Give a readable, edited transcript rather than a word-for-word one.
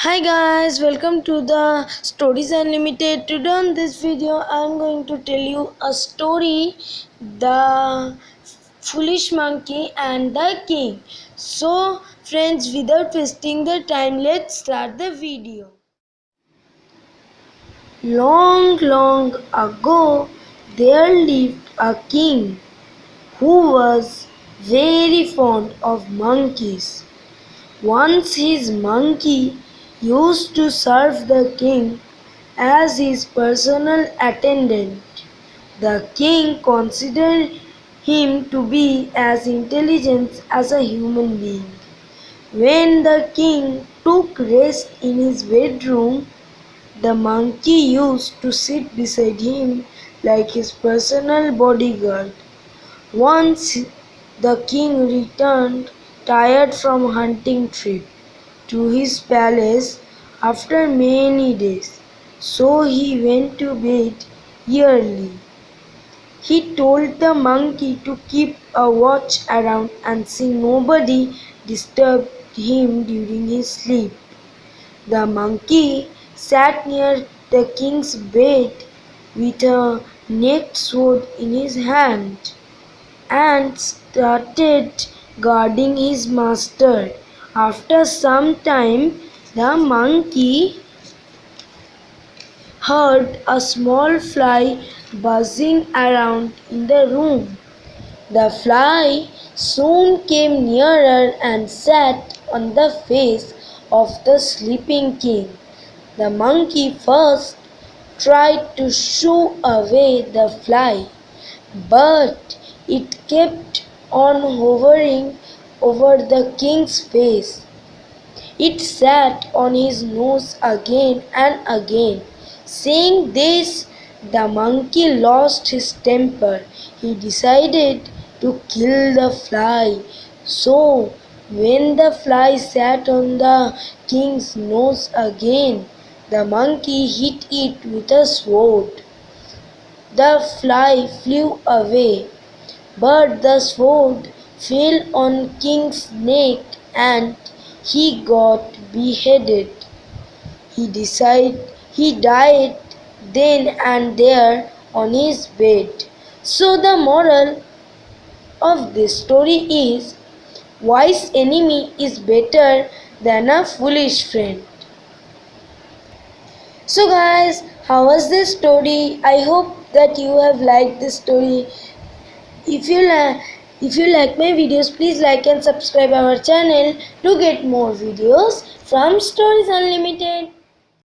Hi guys, welcome to the Stories Unlimited. Today on this video I am going to tell you a story, The Foolish Monkey and the King. So friends, without wasting the time, let's start the video. Long ago there lived a king who was very fond of monkeys. Once his monkey used to serve the king as his personal attendant. The king considered him to be as intelligent as a human being. When the king took rest in his bedroom, the monkey used to sit beside him like his personal bodyguard. Once the king returned tired from hunting trip to his palace after many days, so he went to bed early. He told the monkey to keep a watch around and see nobody disturbed him during his sleep. The monkey sat near the king's bed with a naked sword in his hand and started guarding his master. After some time, the monkey heard a small fly buzzing around in the room. The fly soon came nearer and sat on the face of the sleeping king. The monkey first tried to shoo away the fly, but it kept on hovering over the king's face. It sat on his nose again and again. Seeing this, the monkey lost his temper. He decided to kill the fly. So, when the fly sat on the king's nose again, the monkey hit it with a sword. The fly flew away, but the sword fell on king's neck and he got beheaded. He died then and there on his bed. So the moral of this story is, wise enemy is better than a foolish friend. So guys, how was this story? I hope that you have liked this story. If you like my videos, please like and subscribe our channel to get more videos from Stories Unlimited.